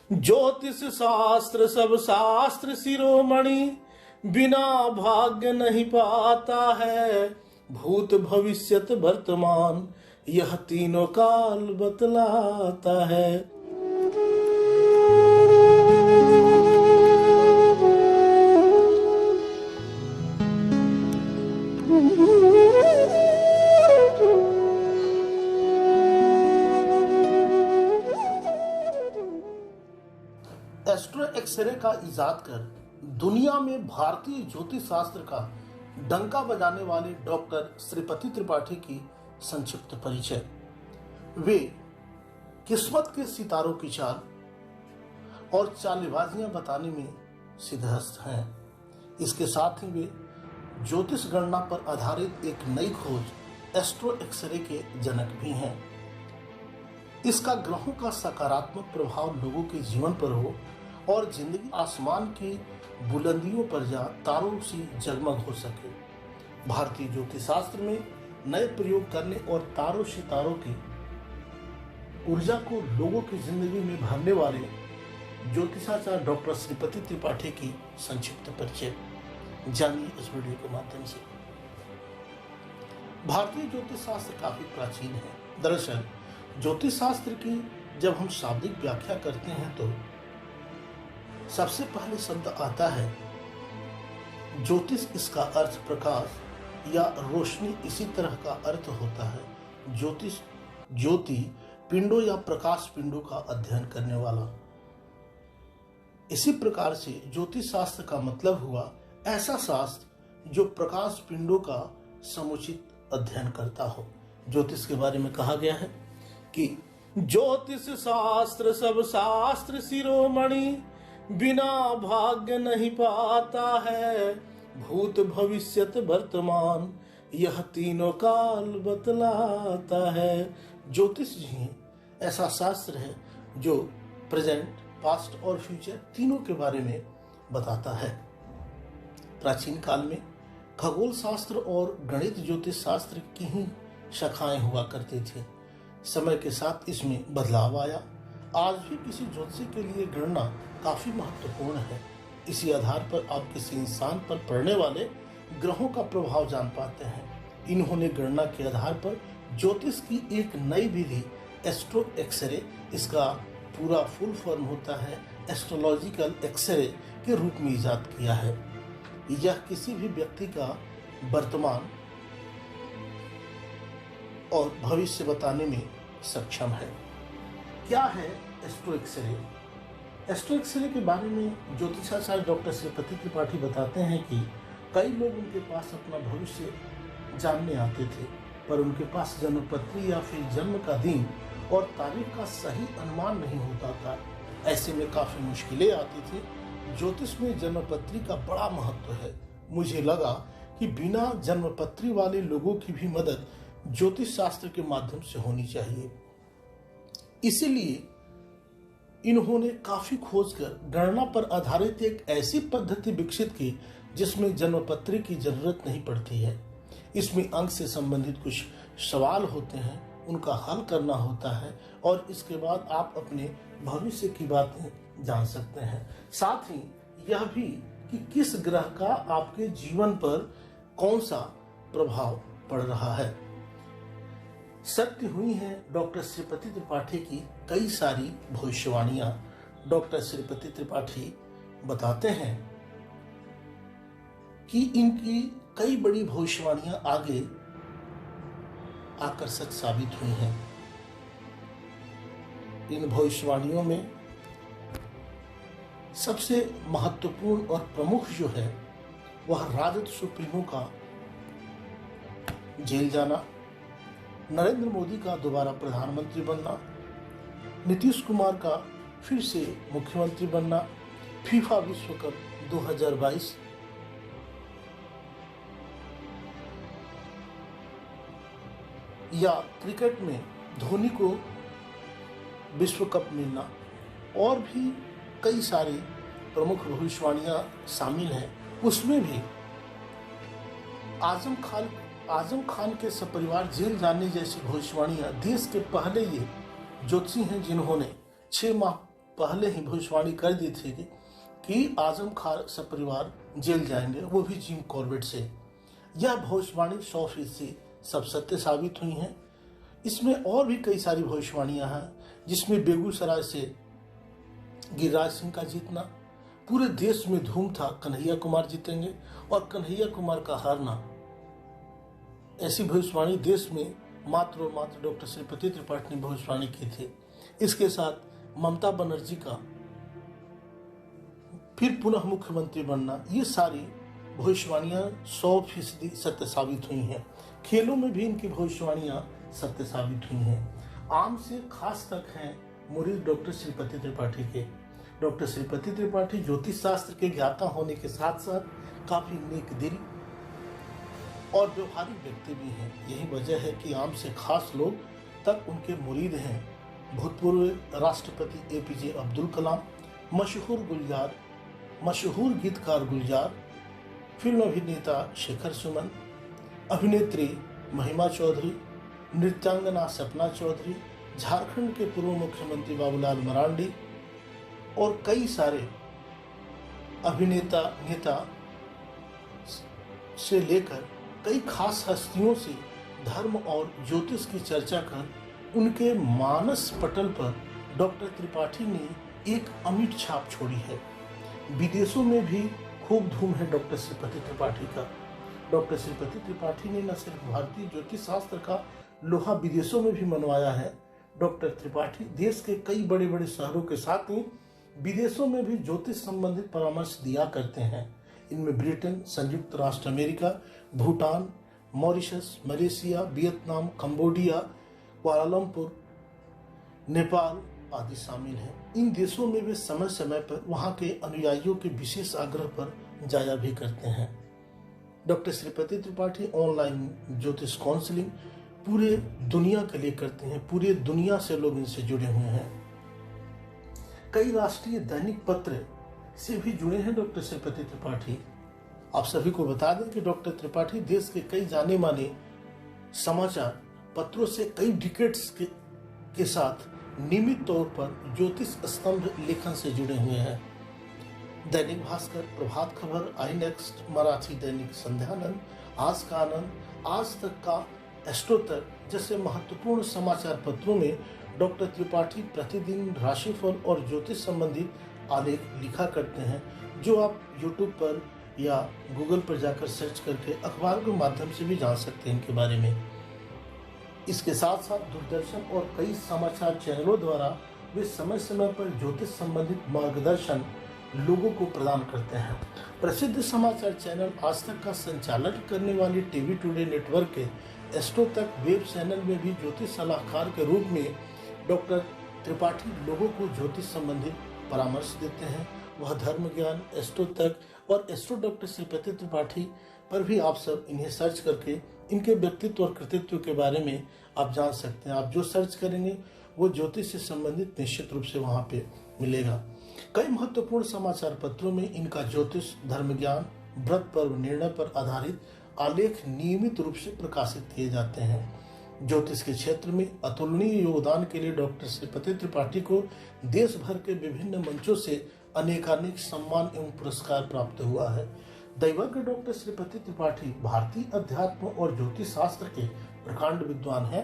ज्योतिष शास्त्र सब शास्त्र शिरोमणि, बिना भाग्य नहीं पाता है। भूत भविष्यत वर्तमान, यह तीनों काल बतलाता है। एस्ट्रो एक्सरे का इजाद कर दुनिया में भारतीय ज्योतिष शास्त्र का डंका बजाने वाले डॉक्टर श्रीपति त्रिपाठी की संक्षिप्त परिचय। वे किस्मत के सितारों की चाल और चालबाजियां बताने में सिद्धहस्त हैं। इसके साथ ही वे ज्योतिष गणना पर आधारित एक नई खोज एस्ट्रो एक्सरे के जनक भी हैं। इसका ग्रहों का सकारात्मक प्रभाव लोगों के जीवन पर हो और जिंदगी आसमान की बुलंदियों पर जा तारों सी जगमग हो सके। भारतीय ज्योतिष शास्त्र में नए प्रयोग करने और तारों सितारों की ऊर्जा को लोगों की जिंदगी में भरने वाले ज्योतिषाचार्य डॉक्टर श्रीपति त्रिपाठी की संक्षिप्त परिचय जानिए इस वीडियो के माध्यम से। भारतीय ज्योतिष शास्त्र काफी प्राचीन है। दरअसल ज्योतिष शास्त्र की जब हम शाब्दिक व्याख्या करते हैं तो सबसे पहले शब्द आता है ज्योतिष। इसका अर्थ प्रकाश या रोशनी इसी तरह का अर्थ होता है। ज्योतिष ज्योति पिंडों या प्रकाश पिंडों का अध्ययन करने वाला। इसी प्रकार से ज्योतिष शास्त्र का मतलब हुआ ऐसा शास्त्र जो प्रकाश पिंडों का समुचित अध्ययन करता हो। ज्योतिष के बारे में कहा गया है कि ज्योतिष शास्त्र सब शास्त्र शिरोमणि, बिना भाग्य नहीं पाता है। भूत भविष्यत वर्तमान, यह तीनों काल बतलाता है। ज्योतिष जी ऐसा शास्त्र है जो प्रेजेंट, पास्ट और फ्यूचर तीनों के बारे में बताता है। प्राचीन काल में खगोल शास्त्र और गणित ज्योतिष शास्त्र की ही शाखाएं हुआ करती थी। समय के साथ इसमें बदलाव आया। आज भी किसी ज्योतिषी के लिए गणना काफी महत्वपूर्ण है। इसी आधार पर आप किसी इंसान पर पड़ने वाले ग्रहों का प्रभाव जान पाते हैं। इन्होंने गणना के आधार पर ज्योतिष की एक नई विधि एस्ट्रो एक्सरे, इसका पूरा फुल फॉर्म होता है एस्ट्रोलॉजिकल एक्सरे, के रूप में इजाद किया है। यह किसी भी व्यक्ति का वर्तमान और भविष्य बताने में सक्षम है। क्या है एस्ट्रो एक्सरे? एस्ट्रो एक्सरे के बारे में ज्योतिषाचार्य डॉक्टर श्रीपति त्रिपाठी बताते हैं कि कई लोग उनके पास अपना भविष्य जानने आते थे, पर उनके पास जन्मपत्री या फिर जन्म का दिन और तारीख का सही अनुमान नहीं होता था। ऐसे में काफी मुश्किलें आती थी। ज्योतिष में जन्मपत्री का बड़ा महत्व है। मुझे लगा कि बिना जन्मपत्री वाले लोगों की भी मदद ज्योतिष शास्त्र के माध्यम से होनी चाहिए। इसीलिए इन्होंने काफी खोज कर गणना पर आधारित एक ऐसी पद्धति विकसित की जिसमें जन्मपत्री की जरूरत नहीं पड़ती है। इसमें अंक से संबंधित कुछ सवाल होते हैं, उनका हल करना होता है और इसके बाद आप अपने भविष्य की बातें जान सकते हैं। साथ ही यह भी कि किस ग्रह का आपके जीवन पर कौन सा प्रभाव पड़ रहा है। सत्य हुई हैं डॉक्टर श्रीपति त्रिपाठी की कई सारी भविष्यवाणियां। डॉक्टर श्रीपति त्रिपाठी बताते हैं कि इनकी कई बड़ी भविष्यवाणियां आगे आकर सच साबित हुई हैं। इन भविष्यवाणियों में सबसे महत्वपूर्ण और प्रमुख जो है वह राजद सुप्रीमो का जेल जाना, नरेंद्र मोदी का दोबारा प्रधानमंत्री बनना, नीतीश कुमार का फिर से मुख्यमंत्री बनना, फीफा विश्व कप 2022, या क्रिकेट में धोनी को विश्व कप मिलना और भी कई सारी प्रमुख भविष्यवाणियां शामिल हैं। उसमें भी आजम खान के सपरिवार जेल जाने जैसी भविष्यवाणियां देश के पहले ये ज्योतिषी हैं जिन्होंने 6 माह पहले ही भविष्यवाणी कर दी थी कि आजम खान सपरिवार जेल जाएंगे, वो भी जिम कॉर्बेट से। यह भविष्यवाणी 100% सब सत्य साबित हुई हैं। इसमें और भी कई सारी भविष्यवाणियां हैं, जिसमें बेगूसराय से गिरिराज सिंह का जीतना, पूरे देश में धूम था कन्हैया कुमार जीतेंगे और कन्हैया कुमार का हारना। ऐसी भविष्यवाणी देश में मात्र और मात्र डॉक्टर श्रीपति त्रिपाठी ने भविष्यवाणी की थी। इसके साथ ममता बनर्जी का फिर पुनः मुख्यमंत्री बनना, ये सारी भविष्यवाणियां 100% सत्य साबित हुई हैं। खेलों में भी इनकी भविष्यवाणियां सत्य साबित हुई हैं। आम से खास तक हैं मुरीद डॉक्टर श्रीपति त्रिपाठी के। डॉक्टर श्रीपति त्रिपाठी ज्योतिष शास्त्र के ज्ञाता होने के साथ साथ काफी नेक दिल और व्यवहारिक व्यक्ति भी हैं। यही वजह है कि आम से खास लोग तक उनके मुरीद हैं। भूतपूर्व राष्ट्रपति APJ अब्दुल कलाम, मशहूर गीतकार गुलजार, फिल्म अभिनेता शेखर सुमन, अभिनेत्री महिमा चौधरी, नृत्यांगना सपना चौधरी, झारखंड के पूर्व मुख्यमंत्री बाबूलाल मरांडी और कई सारे अभिनेता नेता से लेकर कई खास हस्तियों से धर्म और ज्योतिष की चर्चा कर उनके मानस पटल पर डॉक्टर त्रिपाठी ने एक अमिट छाप छोड़ी है। विदेशों में भी खूब धूम है डॉक्टर श्रीपति त्रिपाठी का। डॉक्टर श्रीपति त्रिपाठी ने न सिर्फ भारतीय ज्योतिष शास्त्र का लोहा विदेशों में भी मनवाया है, डॉक्टर त्रिपाठी देश के कई बड़े बड़े शहरों के साथ ही विदेशों में भी ज्योतिष संबंधित परामर्श दिया करते हैं। इनमें ब्रिटेन, संयुक्त राष्ट्र America, Bhutan, Mauritius, Malaysia, Vietnam, Cambodia, Kuala Lumpur, Nepal आदि शामिल हैं। इन देशों में वे समय समय पर वहां के अनुयायियों के विशेष आग्रह पर जाया भी करते हैं। डॉक्टर श्रीपति त्रिपाठी ऑनलाइन ज्योतिष काउंसलिंग पूरे दुनिया के लिए करते हैं। पूरे दुनिया से लोग इनसे जुड़े हुए हैं। कई राष्ट्रीय दैनिक पत्र से भी जुड़े हैं डॉक्टर श्रीपति त्रिपाठी। आप सभी को बता दें कि डॉक्टर त्रिपाठी देश के कई जाने माने समाचार पत्रों से कई डिकेट्स के साथ नियमित तौर पर ज्योतिष स्तंभ लेखन से जुड़े हुए हैं। दैनिक भास्कर, प्रभात खबर, आई नेक्स्ट, मराठी दैनिक संध्यानंद, आज का आनंद, आज तक का एस्ट्रो तक जैसे महत्वपूर्ण समाचार पत्रों में डॉक्टर त्रिपाठी प्रतिदिन राशिफल और ज्योतिष संबंधित आलेख लिखा करते हैं, जो आप यूट्यूब पर या गूगल पर जाकर सर्च करके अखबार के माध्यम से भी जान सकते हैं इनके बारे में। इसके साथ साथ दूरदर्शन और कई समाचार चैनलों द्वारा वे समय समय पर ज्योतिष संबंधित मार्गदर्शन लोगों को प्रदान करते हैं। प्रसिद्ध समाचार चैनल आज तक का संचालन करने वाली टीवी टुडे नेटवर्क के एस्ट्रो तक वेब चैनल में भी ज्योतिष सलाहकार के रूप में डॉक्टर त्रिपाठी लोगों को ज्योतिष संबंधित परामर्श देते हैं। वह धर्म ज्ञान, एस्ट्रो तक और एस्ट्रो डॉक्टर श्रीपति त्रिपाठी पर भी आप सब इन्हें सर्च करके इनके व्यक्तित्व और कृतित्व के बारे में आप जान सकते हैं। आप जो सर्च करेंगे वो ज्योतिष से संबंधित निश्चित रूप से वहां पे मिलेगा। कई महत्वपूर्ण समाचार पत्रों में इनका ज्योतिष, धर्म ज्ञान, व्रत पर्व, निर्णय पर आधारित आलेख नियमित रूप से प्रकाशित किए जाते हैं। ज्योतिष के क्षेत्र में अतुलनीय योगदान के लिए डॉक्टर श्रीपति त्रिपाठी को देश भर के विभिन्न मंचों से अनेकानेक सम्मान एवं पुरस्कार प्राप्त हुआ है। दैवज्ञ डॉक्टर श्रीपति त्रिपाठी भारतीय अध्यात्म और ज्योतिष शास्त्र के प्रकांड विद्वान हैं।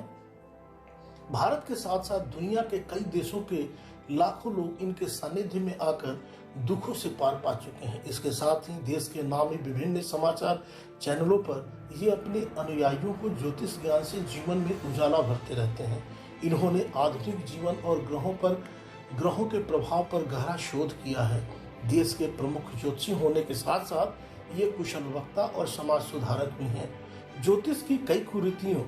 भारत के साथ साथ दुनिया के कई देशों के लाखों लोग इनके सानिध्य में आकर दुखों से पार पा चुके हैं। इसके साथ ही देश के नामी विभिन्न समाचार चैनलों पर ये अपने अनुयायियों को ज्योतिष ज्ञान से जीवन में उजाला भरते रहते हैं। इन्होंने आधुनिक जीवन और ग्रहों के प्रभाव पर गहरा शोध किया है। देश के प्रमुख ज्योतिषी होने के साथ साथ ये कुशल वक्ता और समाज सुधारक भी हैं। ज्योतिष की कई कुरीतियों,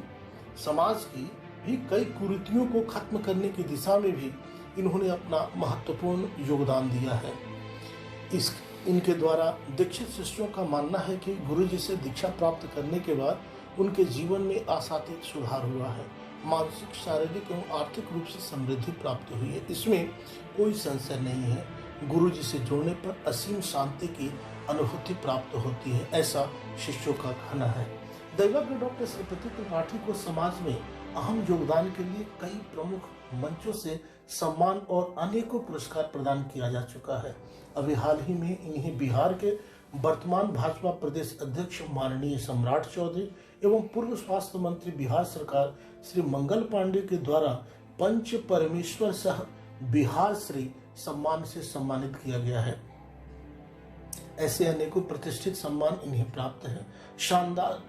समाज की भी कई कुरीतियों को खत्म करने की दिशा में भी इन्होंने अपना महत्वपूर्ण योगदान दिया है। इनके द्वारा दीक्षित शिष्यों का मानना है कि गुरु जी से दीक्षा प्राप्त करने के बाद उनके जीवन में आशातीत सुधार हुआ है। मानसिक, शारीरिक एवं आर्थिक रूप से समृद्धि प्राप्त हुई है, इसमें कोई संशय नहीं है। गुरु जी से जुड़ने पर असीम शांति की अनुभूति प्राप्त होती है, ऐसा शिष्यों का कहना है। दैवज्ञ डॉक्टर श्रीपति त्रिपाठी को समाज में अहम योगदान के लिए कई प्रमुख मंचों से सम्मान और अनेकों पुरस्कार प्रदान किया जा चुका है। अभी हाल ही में इन्हें बिहार के वर्तमान भाजपा प्रदेश अध्यक्ष माननीय सम्राट चौधरी एवं पूर्व स्वास्थ्य मंत्री बिहार सरकार श्री मंगल पांडे के द्वारा पंच परमेश्वर सह बिहार श्री सम्मान से सम्मानित किया गया है। ऐसे अनेकों प्रतिष्ठित सम्मान इन्हें प्राप्त है। शानदार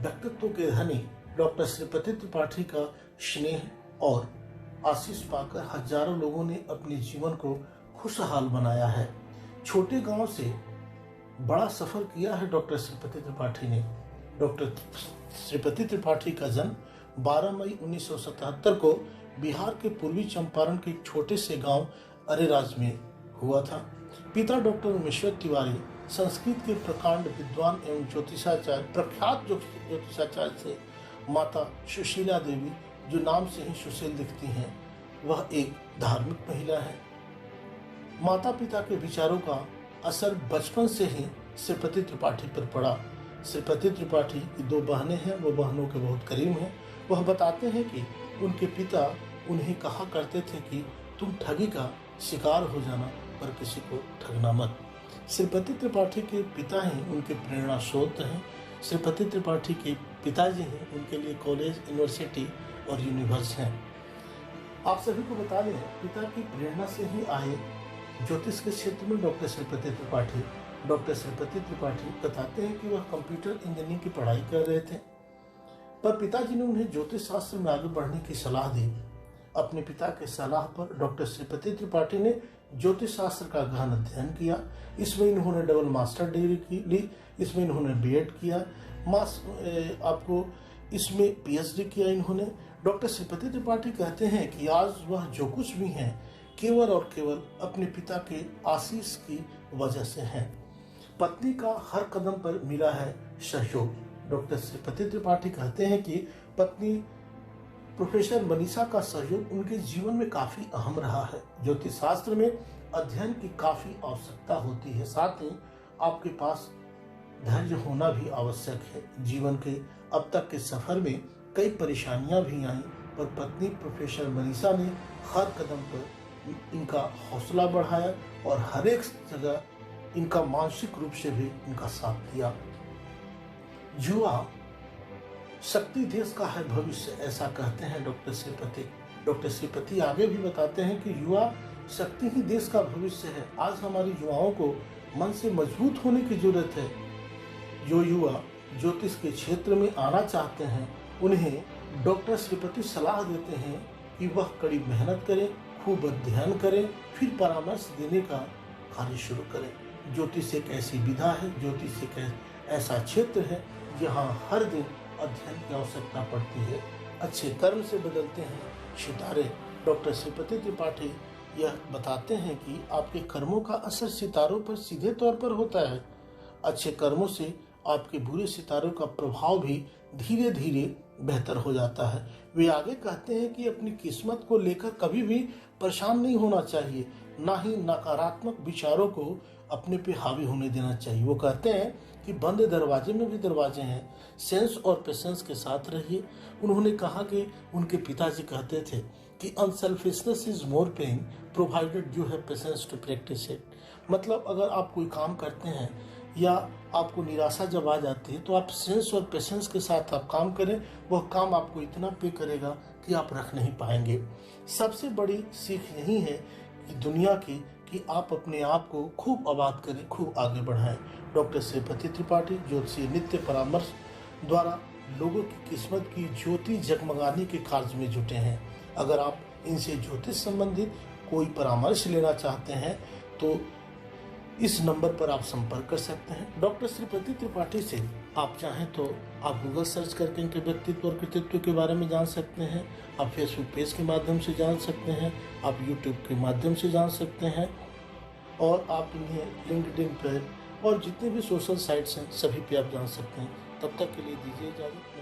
व्यक्तित्व के धनी डॉक्टर श्रीपति त्रिपाठी का स्नेह और आशीष पाकर हजारों लोगों ने अपने जीवन को खुशहाल बनाया है। छोटे गांव से बड़ा सफर किया है डॉक्टर श्रीपति त्रिपाठी ने। डॉक्टर श्रीपति त्रिपाठी का जन्म 12 मई 1977 को बिहार के पूर्वी चंपारण के एक छोटे से गांव अरेराज में हुआ था। पिता डॉक्टर उमेश्वर तिवारी संस्कृत के प्रकांड विद्वान एवं ज्योतिषाचार्य प्रख्यात ज्योतिषाचार्य थे। माता सुशीला देवी, जो नाम से ही सुशील दिखती हैं, वह एक धार्मिक महिला है। माता पिता के विचारों का असर बचपन से ही श्रीपति त्रिपाठी पर पड़ा। श्रीपति त्रिपाठी की 2 बहनें हैं, वो बहनों के बहुत करीब हैं। वह बताते हैं कि उनके पिता उन्हें कहा करते थे कि तुम ठगी का शिकार हो जाना, पर किसी को ठगना मत। श्रीपति त्रिपाठी के पिता ही उनके प्रेरणा स्रोत हैं। श्रीपति त्रिपाठी के पिताजी हैं उनके लिए कॉलेज, यूनिवर्सिटी और यूनिवर्स हैं। आप सभी को बता दें, पिता की प्रेरणा से ही आए ज्योतिष के क्षेत्र में डॉक्टर श्रीपति त्रिपाठी। डॉक्टर श्रीपति त्रिपाठी बताते हैं कि वह कंप्यूटर इंजीनियरिंग की पढ़ाई कर रहे थे, पर पिताजी ने उन्हें ज्योतिष शास्त्र में आगे बढ़ने की सलाह दी। अपने पिता के सलाह पर डॉक्टर श्रीपति त्रिपाठी ने ज्योतिष शास्त्र का गहन अध्ययन किया। इसमें इन्होंने डबल मास्टर डिग्री ली, इसमें इन्होंने बीएड किया, आपको इसमें पीएचडी किया इन्होंने। डॉक्टर श्रीपति त्रिपाठी कहते हैं कि आज वह जो कुछ भी हैं केवल और केवल अपने पिता के आशीष की वजह से हैं। पत्नी का हर कदम पर मिला है सहयोग। डॉक्टर श्रीपति त्रिपाठी कहते हैं कि पत्नी प्रोफेसर मनीषा का सहयोग उनके जीवन में काफी अहम रहा है। ज्योतिष शास्त्र में अध्ययन की काफी आवश्यकता होती है, साथ ही आपके पास धैर्य होना भी आवश्यक है। जीवन के अब तक के सफर में कई परेशानियां भी आईं, पर पत्नी प्रोफेसर मनीषा ने हर कदम पर इनका हौसला बढ़ाया और हर एक जगह इनका मानसिक रूप से भी इनका साथ दिया। युवा शक्ति देश का है भविष्य, ऐसा कहते हैं डॉक्टर श्रीपति। डॉक्टर श्रीपति आगे भी बताते हैं कि युवा शक्ति ही देश का भविष्य है। आज हमारे युवाओं को मन से मजबूत होने की जरूरत है। जो युवा ज्योतिष के क्षेत्र में आना चाहते हैं, उन्हें डॉक्टर श्रीपति सलाह देते हैं कि वह कड़ी मेहनत करें, खूब अध्ययन करें, फिर परामर्श देने का कार्य शुरू करें। ज्योतिष एक ऐसी विधा है, ज्योतिष एक ऐसा क्षेत्र है जहाँ हर दिन अध्ययन की आवश्यकता पड़ती है। अच्छे कर्म से बदलते हैं सितारे। डॉक्टर श्रीपति त्रिपाठी यह बताते हैं कि आपके कर्मों का असर सितारों पर सीधे तौर पर होता है। अच्छे कर्मों से आपके बुरे सितारों का प्रभाव भी धीरे धीरे बेहतर हो जाता है। वे आगे कहते हैं कि अपनी किस्मत को लेकर कभी भी परेशान नहीं होना चाहिए, ना ही नकारात्मक विचारों को अपने पे हावी होने देना चाहिए। वो कहते हैं कि बंद दरवाजे में भी दरवाजे हैं, सेंस और पेशेंस के साथ रहिए। उन्होंने कहा कि उनके पिताजी कहते थे कि unselfishness is more pain provided you have patience to practise it. मतलब अगर आप कोई काम करते हैं या आपको निराशा जब आ जाती है, तो आप सेंस और पेशेंस के साथ आप काम करें, वह काम आपको इतना पे करेगा कि आप रख नहीं पाएंगे। सबसे बड़ी सीख यही है कि दुनिया की कि आप अपने आप को खूब आबाद करें, खूब आगे बढ़ाएं। डॉक्टर श्रीपति त्रिपाठी ज्योतिषीय नित्य परामर्श द्वारा लोगों की किस्मत की ज्योति जगमगाने के कार्य में जुटे हैं। अगर आप इनसे ज्योतिष संबंधित कोई परामर्श लेना चाहते हैं तो इस नंबर पर आप संपर्क कर सकते हैं। डॉक्टर श्रीपति त्रिपाठी से आप चाहें तो आप गूगल सर्च करके इनके व्यक्तित्व और कृतित्व के बारे में जान सकते हैं। आप फेसबुक पेज के माध्यम से जान सकते हैं, आप यूट्यूब के माध्यम से जान सकते हैं, और आप इन्हें लिंक्डइन पर और जितने भी सोशल साइट्स हैं सभी पे आप जान सकते हैं। तब तक के लिए दीजिए इजाज़त।